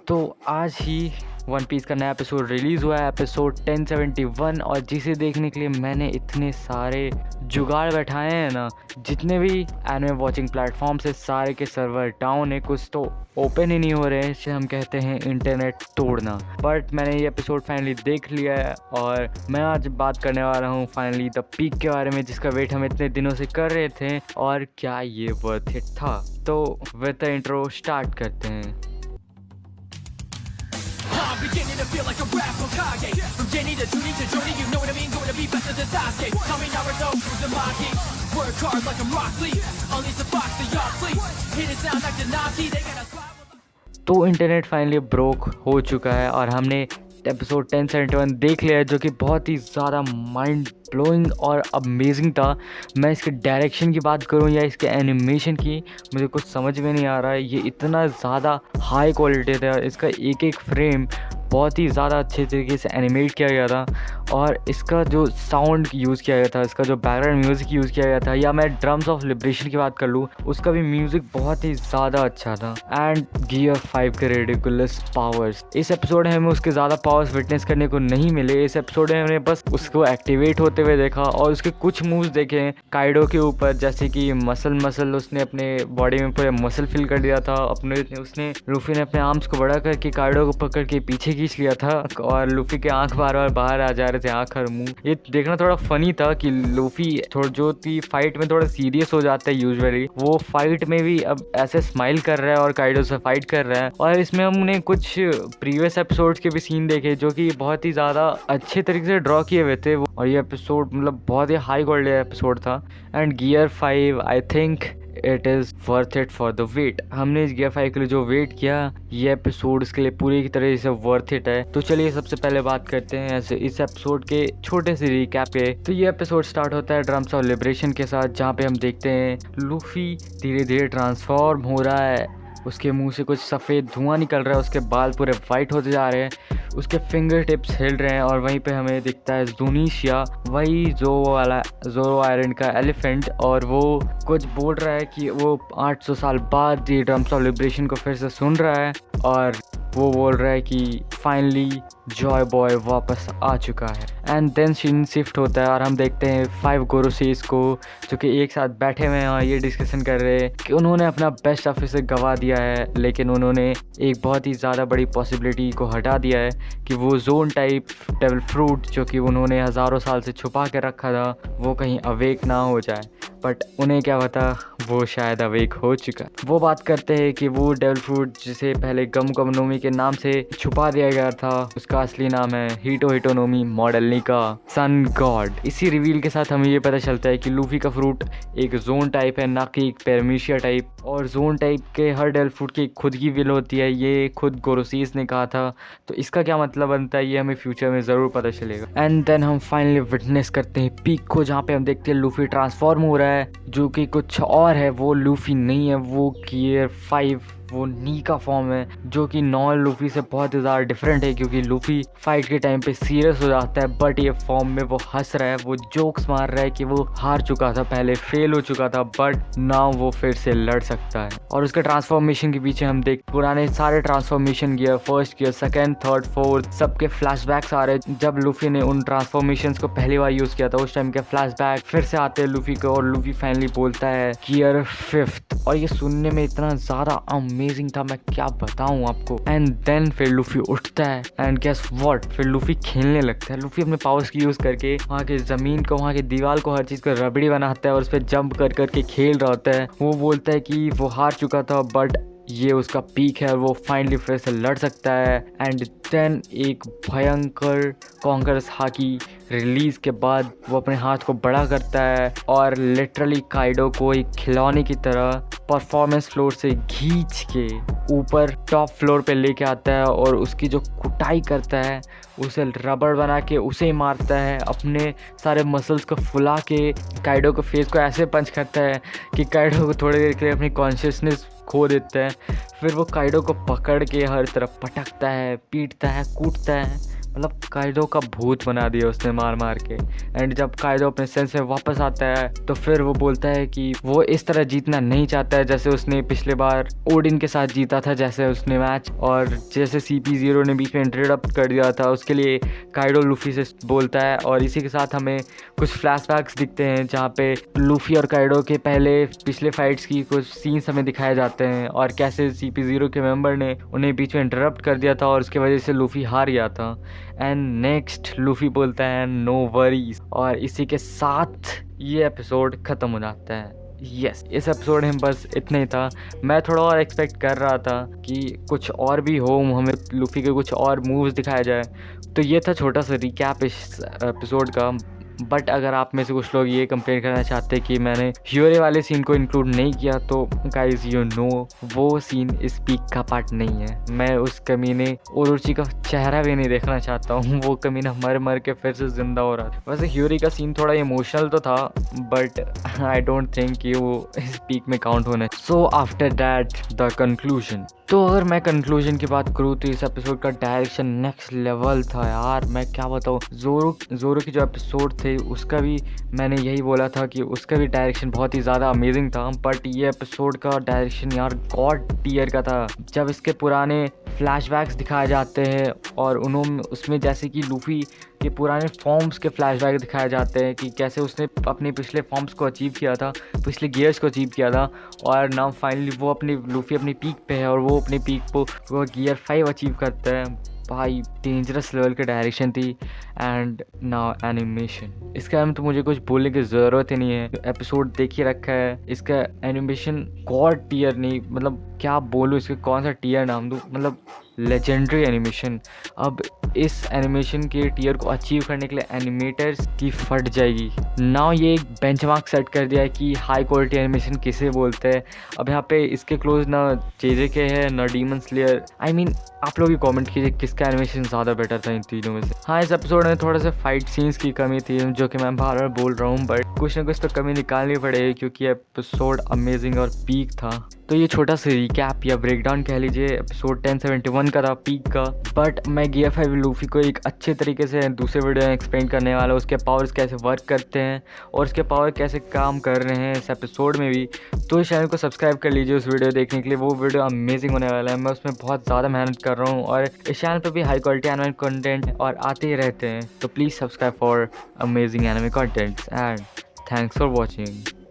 तो आज ही one piece का नया एपिसोड रिलीज़ हुआ है, एपिसोड 1071, और जिसे देखने के लिए मैंने इतने सारे जुगाड़ बैठाए हैं ना। जितने भी एनिमे वॉचिंग प्लेटफॉर्म्स है सारे के सर्वर डाउन है, कुछ तो ओपन ही नहीं हो रहे हैं। इसे हम कहते हैं इंटरनेट तोड़ना। बट मैंने ये एपिसोड फाइनली देख लिया है और मैं आज बात करने वाला हूँ फाइनली द पीक के बारे में, जिसका वेट हम इतने दिनों से कर रहे थे और क्या ये वर्थ इट था। तो विद द इंट्रो स्टार्ट करते हैं। I'm beginning to feel like a rap Hokage. From Jenny to Judy to Jody, you know what I mean? Going to be better than Sasuke. Tell me Naruto, Uzumaki. Work hard like I'm Rock Lee. Unleash the fox, the y'all flee. Hit it sound like the Nazi. They got a spot. तो internet finally broke हो चुका है और हमने episode 1071 देख लिया है, जो कि बहुत ही ज़्यादा माइंड ब्लोइंग और अमेजिंग था। मैं इसके डायरेक्शन की बात करूं या इसके एनिमेशन की, मुझे कुछ समझ में नहीं आ रहा है। ये इतना ज़्यादा हाई क्वालिटी था, इसका एक एक फ्रेम बहुत ही ज़्यादा अच्छे तरीके से एनिमेट किया गया था। और इसका जो साउंड यूज़ किया गया था, इसका जो बैकग्राउंड म्यूज़िक यूज़ किया गया था, या मैं ड्रम्स ऑफ लिबरेशन की बात कर लूँ, उसका भी म्यूज़िक बहुत ही ज़्यादा अच्छा था। एंड गियर 5 के रेडिकुलस पावर्स, इस एपिसोड में हमें उसके ज़्यादा पावर्स विटनेस करने को नहीं मिले। इस एपिसोड में हमने बस उसको एक्टिवेट होते हुए देखा और उसके कुछ मूव्स देखे काइडो के ऊपर, जैसे कि मसल उसने अपने बॉडी में पूरे मसल फिल कर दिया था। उसने लूफी ने अपने आर्म्स को बड़ा करके काइडो को पकड़ के पीछे खींच लिया था और लूफी के आंख बार बार बाहर आ जा रहे थे, आंख और मुंह। ये देखना थोड़ा फनी था कि लूफी जो थी फाइट में थोड़ा सीरियस हो जाता है यूजुअली, वो फाइट में भी अब ऐसे स्माइल कर रहा है और काइडो से फाइट कर रहा है। और इसमें हमने कुछ प्रीवियस एपिसोड्स के भी सीन देखे जो कि बहुत ही ज़्यादा अच्छे तरीके से ड्रॉ किए हुए थे। और ये एपिसोड मतलब बहुत ही हाई क्वालिटी एपिसोड था। And gear 5 I think it is worth it for the wait. हमने इस गियर 5 के लिए जो वेट किया, ये एपिसोड इसके लिए पूरी की तरह से वर्थ इट है। तो चलिए सबसे पहले बात करते हैं ऐसे इस एपिसोड के छोटे से रिकैप पे। तो ये एपिसोड स्टार्ट होता है ड्रम्स ऑफ लिबरेशन के साथ, जहाँ पे हम देखते हैं लूफी धीरे धीरे ट्रांसफॉर्म हो रहा है। उसके मुंह से कुछ सफ़ेद धुआं निकल रहा है, उसके बाल पूरे वाइट होते जा रहे हैं, उसके फिंगर टिप्स हिल रहे हैं। और वहीं पे हमें दिखता है ज़ुनिशिया, वही ज़ोरो आयरन का एलिफेंट, और वो कुछ बोल रहा है कि वो 800 साल बाद ये ड्रम्स ऑफ लिबरेशन को फिर से सुन रहा है। और वो बोल रहा है कि फाइनली जॉय बॉय वापस आ चुका है। एंड देन सीन शिफ्ट होता है और हम देखते हैं 5 गोरोसीज को, जो कि एक साथ बैठे हुए हैं और ये डिस्कशन कर रहे हैं कि उन्होंने अपना बेस्ट ऑफिसर गवा दिया है, लेकिन उन्होंने एक बहुत ही ज़्यादा बड़ी पॉसिबिलिटी को हटा दिया है कि वो जोन टाइप डेविल फ्रूट, जो कि उन्होंने हज़ारों साल से छुपा के रखा था, वो कहीं अवेक ना हो जाए। बट उन्हें क्या पता, वो शायद अवेक हो चुका। वो बात करते हैं कि वो डेविल फ्रूट जिसे पहले गम के नाम से छुपा दिया गया था, उसका असली नाम है हिटोनोमी मॉडलनिका सन गॉड। इसी रिवील के साथ हमें ये पता चलता है कि लूफी का फ्रूट एक जोन टाइप है, ना कि एक पैरामीशिया टाइप। और जोन टाइप के हर डेविल फ्रूट की खुद की विल होती है, ये खुद गोरोसीस ने कहा था। तो इसका क्या मतलब बनता है, ये हमें फ्यूचर में ज़रूर पता चलेगा। एंड देन हम फाइनली विटनेस करते हैं पीक को, जहाँ पे हम देखते हैं लूफी ट्रांसफॉर्म हो रहा है, जो कि कुछ और है। वो लूफी नहीं है, वो गियर 5 वो नी का फॉर्म है, जो कि नॉर्मल लूफी से बहुत ही ज़्यादा डिफरेंट है। क्योंकि लूफी फाइट के टाइम पे सीरियस हो जाता है, बट ये फॉर्म में वो हंस रहा है, वो जोक्स मार रहा है कि वो हार चुका था, पहले फेल हो चुका था, बट नाउ वो फिर से लड़ सकता है। और उसके ट्रांसफॉर्मेशन के पीछे हम देख पुराने सारे transformation gear, first gear, second, third, fourth, सबके फ्लैशबैक्स आ रहे हैं। जब लूफी ने उन ट्रांसफॉर्मेशन को पहली बार यूज़ किया था, उस टाइम के फ्लैशबैक फिर से आते हैं लूफी को, और लूफी फाइनली बोलता है गियर 5। और ये सुनने में इतना ज़्यादा अमेजिंग था, मैं क्या बताऊं आपको। एंड देन फिर लूफी उठता है एंड गेस व्हाट, फिर लूफी खेलने लगता है। लूफी अपने पावर्स की यूज़ करके वहाँ के ज़मीन को, वहाँ की दीवार को, हर चीज़ को रबड़ी बनाता है और उस पर जंप कर करके खेल रहा होता है। वो बोलता है कि वो हार चुका था, बट ये उसका पीक है और वो फाइनली फिर से लड़ सकता है। एंड देन एक भयंकर कॉन्करस हाकी रिलीज के बाद वो अपने हाथ को बड़ा करता है और लिटरली काइडो को एक खिलौने की तरह परफॉर्मेंस फ्लोर से खींच के ऊपर टॉप फ्लोर पे लेके आता है और उसकी जो कुटाई करता है, उसे रबड़ बना के उसे ही मारता है। अपने सारे मसल्स को फुला के काइडो के फेस को ऐसे पंच करता है कि काइडो को थोड़ी देर के लिए अपनी कॉन्शियसनेस खो देता है। फिर वो काइडो को पकड़ के हर तरफ पटकता है, पीटता है, कूटता है, मतलब काइडो का भूत बना दिया उसने मार मार के। एंड जब काइडो अपने सेंस में वापस आता है तो फिर वो बोलता है कि वो इस तरह जीतना नहीं चाहता है जैसे उसने पिछले बार ओडिन के साथ जीता था, जैसे उसने मैच, और जैसे CP0 ने बीच में इंटरप्ट कर दिया था। उसके लिए काइडो लूफी से बोलता है, और इसी के साथ हमें कुछ फ्लैशबैक्स दिखते हैं जहाँ पे लूफी और काइडो के पिछले फाइट्स की कुछ सीन्स हमें दिखाए जाते हैं, और कैसे CP0 के मेंबर ने उन्हें बीच में इंटरप्ट कर दिया था और उसकी वजह से लूफी हार गया था। एंड नेक्स्ट लूफी बोलता है नो वरीज, और इसी के साथ ये एपिसोड ख़त्म हो जाता है। यस, इस एपिसोड में बस इतना ही था। मैं थोड़ा और एक्सपेक्ट कर रहा था कि कुछ और भी हो, हमें लूफी के कुछ और मूव्स दिखाया जाए। तो ये था छोटा सा रिकैप इस एपिसोड का। बट अगर आप में से कुछ लोग ये कंप्लेन करना चाहते हैं कि मैंने ह्योरे वाले सीन को इंक्लूड नहीं किया, तो गाइज यू नो वो सीन इस पीक का पार्ट नहीं है। मैं उस कमीने ओरोची का चेहरा भी नहीं देखना चाहता हूँ। वो कमीना मर मर के फिर से जिंदा हो रहा था। वैसे ह्योरे का सीन थोड़ा इमोशनल तो था, बट आई डोंट थिंक कि वो इस पीक में काउंट होना। So after that the conclusion. तो अगर मैं कंक्लूजन की बात करूँ तो इस एपिसोड का डायरेक्शन नेक्स्ट लेवल था यार। मैं क्या बताऊँ, जोरो की जो एपिसोड थे उसका भी मैंने यही बोला था कि उसका भी डायरेक्शन बहुत ही ज़्यादा अमेजिंग था। बट ये एपिसोड का डायरेक्शन यार गॉड टियर का था। जब इसके पुराने फ्लैशबैक्स दिखाए जाते हैं और उसमें जैसे कि लूफी के पुराने फॉर्म्स के फ्लैशबैक दिखाए जाते हैं कि कैसे उसने अपने पिछले फॉर्म्स को अचीव किया था, पिछले गियर्स को अचीव किया था, और नाउ फाइनली लूफी अपनी पीक पे है और वो अपनी पीक को वो गियर 5 अचीव करता है। भाई डेंजरस लेवल की डायरेक्शन थी। एंड नाउ एनिमेशन, इसके बारे में तो मुझे कुछ बोलने की ज़रूरत ही नहीं है। एपिसोड देख ही रखा है। इसका एनिमेशन गॉड टियर, नहीं मतलब क्या बोलूँ इसके, कौन सा टियर नाम दूँ, मतलब लेजेंडरी एनिमेशन। अब इस एनिमेशन के टियर को अचीव करने के लिए एनिमेटर्स की फट जाएगी। नाउ ये एक बेंचमार्क सेट कर दिया है कि हाई क्वालिटी एनिमेशन किसे बोलते हैं। अब यहाँ पे इसके क्लोज ना JJK है ना डीमन स्लेयर। आई मीन आप लोग ही कमेंट कीजिए किसका एनिमेशन ज़्यादा बेटर था इन तीनों में से। हाँ, इस एपिसोड में थोड़ा सा फाइट सीन्स की कमी थी जो कि मैं बार बार बोल रहा हूँ, बट कुछ ना कुछ तो कमी निकालनी पड़ेगी क्योंकि एपिसोड अमेजिंग और पीक था। तो ये छोटा सा रिकैप या ब्रेकडाउन कह लीजिए एपिसोड 1071 का था, पीक का। बट मैं गियर 5 लूफी को एक अच्छे तरीके से दूसरे वीडियो में एक्सप्लेन करने वाला हूँ, उसके पावर्स कैसे वर्क करते हैं और उसके पावर कैसे काम कर रहे हैं इस एपिसोड में भी। तो इस चैनल को सब्सक्राइब कर लीजिए उस वीडियो देखने के लिए। वो वीडियो अमेजिंग होने वाला है। मैं उसमें बहुत ज़्यादा मेहनत कर रहा हूँ और इस चैनल पर भी हाई क्वालिटी एनिमे कंटेंट और आते ही रहते हैं। तो please subscribe for amazing anime contents and thanks for watching.